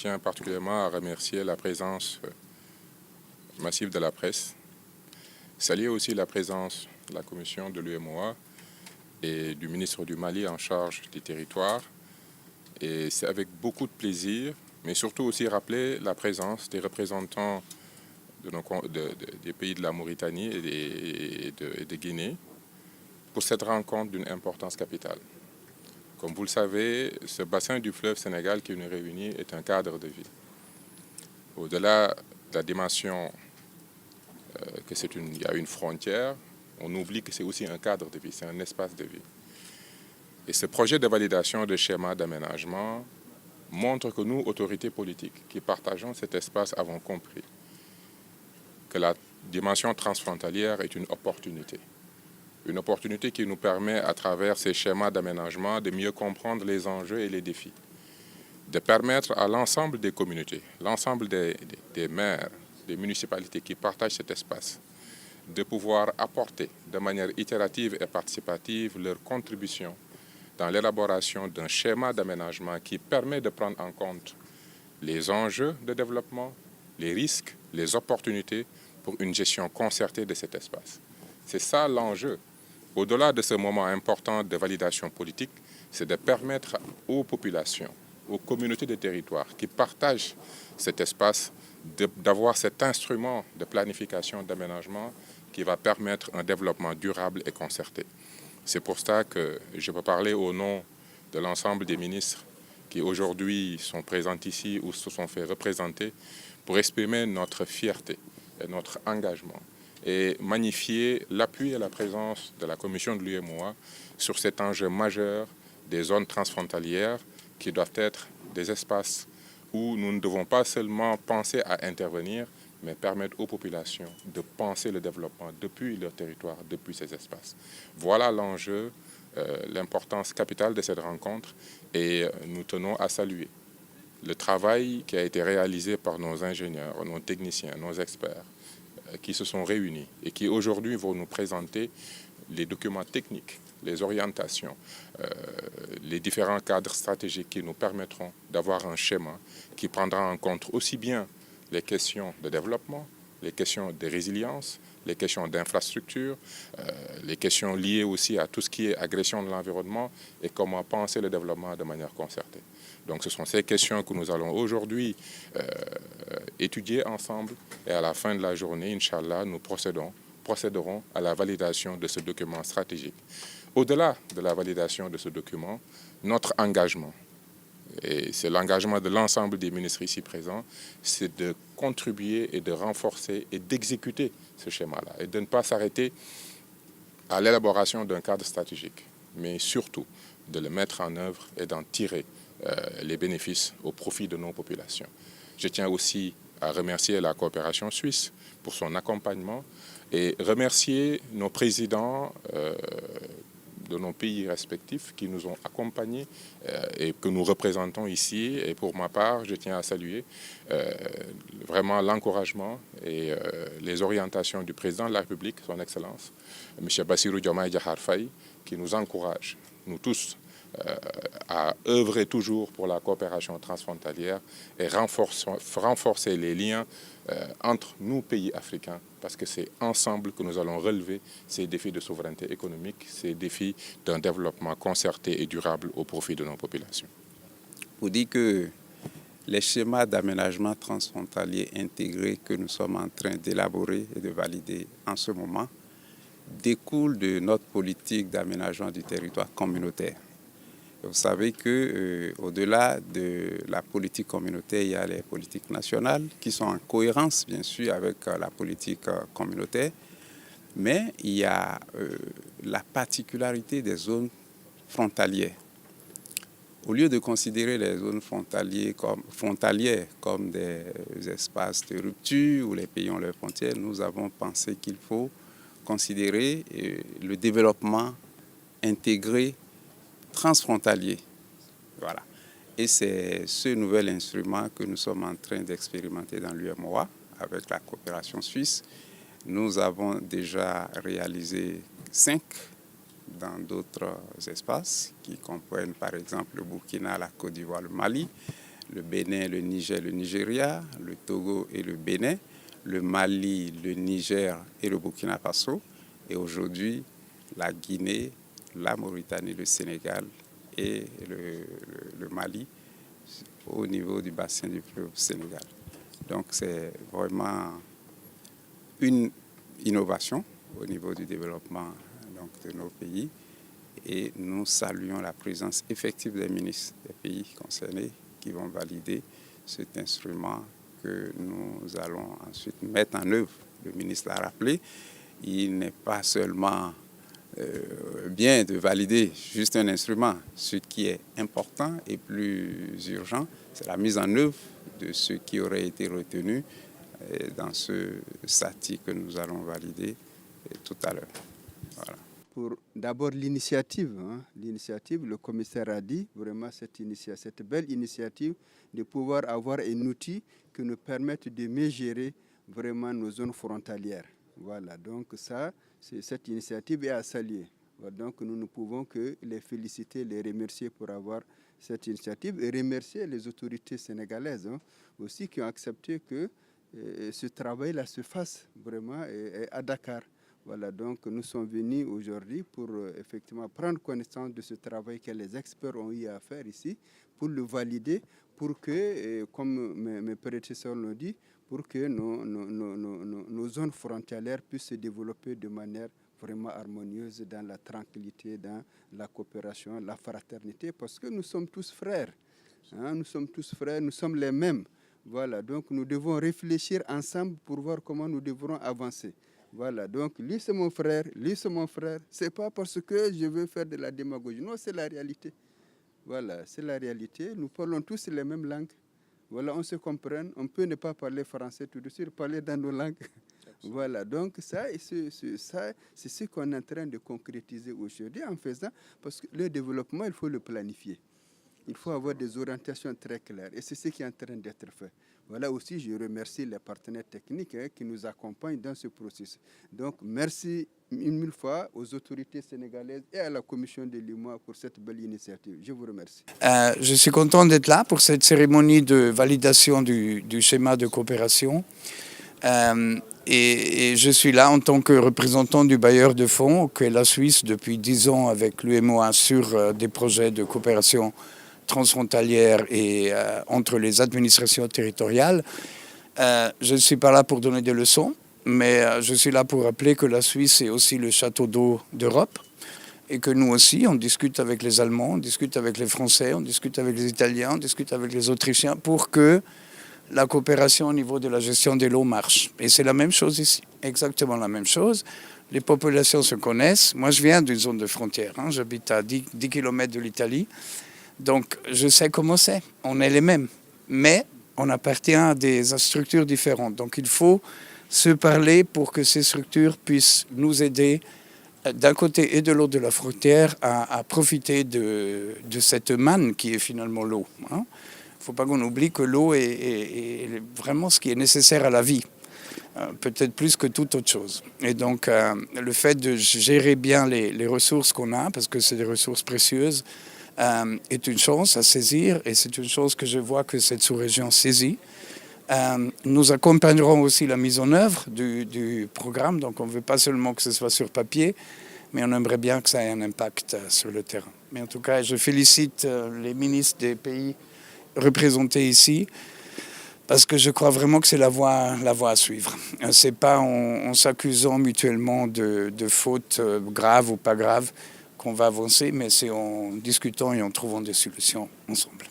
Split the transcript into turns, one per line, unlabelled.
tiens particulièrement à remercier la présence massive de la presse, saluer aussi la présence de la commission de l'UEMOA et du ministre du Mali en charge des territoires. Et c'est avec beaucoup de plaisir, mais surtout aussi rappeler la présence des représentants des pays de la Mauritanie et de Guinée pour cette rencontre d'une importance capitale. Comme vous le savez, ce bassin du fleuve Sénégal qui nous réunit est un cadre de vie. Au-delà de la dimension il y a une frontière, on oublie que c'est aussi un cadre de vie, c'est un espace de vie. Et ce projet de validation de schéma d'aménagement montre que nous, autorités politiques, qui partageons cet espace, avons compris que la dimension transfrontalière est une opportunité. Une opportunité qui nous permet, à travers ces schémas d'aménagement, de mieux comprendre les enjeux et les défis. De permettre à l'ensemble des communautés, l'ensemble des maires, des municipalités qui partagent cet espace, de pouvoir apporter de manière itérative et participative leur contribution dans l'élaboration d'un schéma d'aménagement qui permet de prendre en compte les enjeux de développement, les risques, les opportunités pour une gestion concertée de cet espace. C'est ça l'enjeu. Au-delà de ce moment important de validation politique, c'est de permettre aux populations, aux communautés de territoire qui partagent cet espace d'avoir cet instrument de planification d'aménagement qui va permettre un développement durable et concerté. C'est pour ça que je peux parler au nom de l'ensemble des ministres qui aujourd'hui sont présents ici ou se sont fait représenter pour exprimer notre fierté et notre engagement et magnifier l'appui et la présence de la commission de l'UEMOA sur cet enjeu majeur des zones transfrontalières qui doivent être des espaces où nous ne devons pas seulement penser à intervenir, mais permettre aux populations de penser le développement depuis leur territoire, depuis ces espaces. Voilà l'enjeu, l'importance capitale de cette rencontre et nous tenons à saluer le travail qui a été réalisé par nos ingénieurs, nos techniciens, nos experts qui se sont réunis et qui aujourd'hui vont nous présenter les documents techniques, les orientations, les différents cadres stratégiques qui nous permettront d'avoir un schéma qui prendra en compte aussi bien les questions de développement, les questions de résilience, les questions d'infrastructure, les questions liées aussi à tout ce qui est agression de l'environnement et comment penser le développement de manière concertée. Donc ce sont ces questions que nous allons aujourd'hui étudier ensemble et à la fin de la journée, Inch'Allah, nous procéderons à la validation de ce document stratégique. Au-delà de la validation de ce document, notre engagement, et c'est l'engagement de l'ensemble des ministres ici présents, c'est de contribuer et de renforcer et d'exécuter ce schéma-là et de ne pas s'arrêter à l'élaboration d'un cadre stratégique, mais surtout de le mettre en œuvre et d'en tirer les bénéfices au profit de nos populations. Je tiens aussi à remercier la coopération suisse pour son accompagnement et remercier nos présidents de nos pays respectifs qui nous ont accompagnés et que nous représentons ici. Et pour ma part, je tiens à saluer vraiment l'encouragement et les orientations du président de la République, son Excellence, M. Bassirou Diomaye Diakhar Faye, qui nous encourage, nous tous, à œuvrer toujours pour la coopération transfrontalière et renforcer les liens entre nous, pays africains, parce que c'est ensemble que nous allons relever ces défis de souveraineté économique, ces défis d'un développement concerté et durable au profit de nos populations.
Vous dites que les schémas d'aménagement transfrontalier intégrés que nous sommes en train d'élaborer et de valider en ce moment découlent de notre politique d'aménagement du territoire communautaire. Vous savez qu'au-delà de la politique communautaire, il y a les politiques nationales qui sont en cohérence, bien sûr, avec la politique communautaire. Mais il y a la particularité des zones frontalières. Au lieu de considérer les zones frontalières comme des espaces de rupture où les pays ont leurs frontières, nous avons pensé qu'il faut considérer le développement intégré transfrontalier. Voilà. Et c'est ce nouvel instrument que nous sommes en train d'expérimenter dans l'UEMOA avec la coopération suisse. Nous avons déjà réalisé 5 dans d'autres espaces qui comprennent par exemple le Burkina, la Côte d'Ivoire, le Mali, le Bénin, le Niger, le Nigeria, le Togo et le Bénin, le Mali, le Niger et le Burkina Faso, et aujourd'hui la Guinée, la Mauritanie, le Sénégal et le Mali au niveau du bassin du fleuve Sénégal. Donc c'est vraiment une innovation au niveau du développement donc, de nos pays, et nous saluons la présence effective des ministres des pays concernés qui vont valider cet instrument que nous allons ensuite mettre en œuvre. Le ministre l'a rappelé, il n'est pas seulement bien de valider juste un instrument. Ce qui est important et plus urgent, c'est la mise en œuvre de ce qui aurait été retenu dans ce SATI que nous allons valider tout à l'heure. Voilà.
Pour d'abord l'initiative, le commissaire a dit vraiment cette belle initiative de pouvoir avoir un outil qui nous permette de mieux gérer vraiment nos zones frontalières. Voilà, donc ça, cette initiative est à saluer. Donc nous ne pouvons que les féliciter, les remercier pour avoir cette initiative et remercier les autorités sénégalaises aussi qui ont accepté que ce travail-là se fasse vraiment à Dakar. Voilà, donc nous sommes venus aujourd'hui pour effectivement prendre connaissance de ce travail que les experts ont eu à faire ici, pour le valider, pour que, comme mes prédécesseurs l'ont dit, pour que nos zones frontalières puissent se développer de manière vraiment harmonieuse dans la tranquillité, dans la coopération, la fraternité, parce que nous sommes tous frères. Nous sommes tous frères, nous sommes les mêmes. Voilà, donc nous devons réfléchir ensemble pour voir comment nous devrons avancer. Voilà, donc lui c'est mon frère, c'est pas parce que je veux faire de la démagogie, non, c'est la réalité. Voilà, c'est la réalité, nous parlons tous les mêmes langues. Voilà, on se comprend, on peut ne pas parler français tout de suite, parler dans nos langues. Voilà, donc ça, c'est ce qu'on est en train de concrétiser aujourd'hui en faisant, parce que le développement, il faut le planifier. Il faut avoir des orientations très claires et c'est ce qui est en train d'être fait. Voilà aussi, je remercie les partenaires techniques qui nous accompagnent dans ce processus. Donc, merci une mille fois aux autorités sénégalaises et à la commission de l'UEMOA pour cette belle initiative. Je vous remercie.
Je suis content d'être là pour cette cérémonie de validation du schéma de coopération. Et je suis là en tant que représentant du bailleur de fonds, qui est la Suisse depuis 10 ans avec l'UEMOA sur des projets de coopération transfrontalière et entre les administrations territoriales. Je ne suis pas là pour donner des leçons, mais je suis là pour rappeler que la Suisse est aussi le château d'eau d'Europe et que nous aussi, on discute avec les Allemands, on discute avec les Français, on discute avec les Italiens, on discute avec les Autrichiens pour que la coopération au niveau de la gestion de l'eau marche. Et c'est la même chose ici, exactement la même chose. Les populations se connaissent. Moi, je viens d'une zone de frontière. J'habite à 10 km de l'Italie. Donc, je sais comment c'est. On est les mêmes. Mais on appartient à des structures différentes. Donc, il faut se parler pour que ces structures puissent nous aider d'un côté et de l'autre de la frontière à profiter de cette manne qui est finalement l'eau. Il ne faut pas qu'on oublie que l'eau est vraiment ce qui est nécessaire à la vie. Peut-être plus que toute autre chose. Et donc, le fait de gérer bien les ressources qu'on a, parce que c'est des ressources précieuses, est une chance à saisir, et c'est une chose que je vois que cette sous-région saisit. Nous accompagnerons aussi la mise en œuvre du programme, donc on ne veut pas seulement que ce soit sur papier, mais on aimerait bien que ça ait un impact sur le terrain. Mais en tout cas, je félicite les ministres des pays représentés ici, parce que je crois vraiment que c'est la voie à suivre. Ce n'est pas en s'accusant mutuellement de fautes graves ou pas graves qu'on va avancer, mais c'est en discutant et en trouvant des solutions ensemble.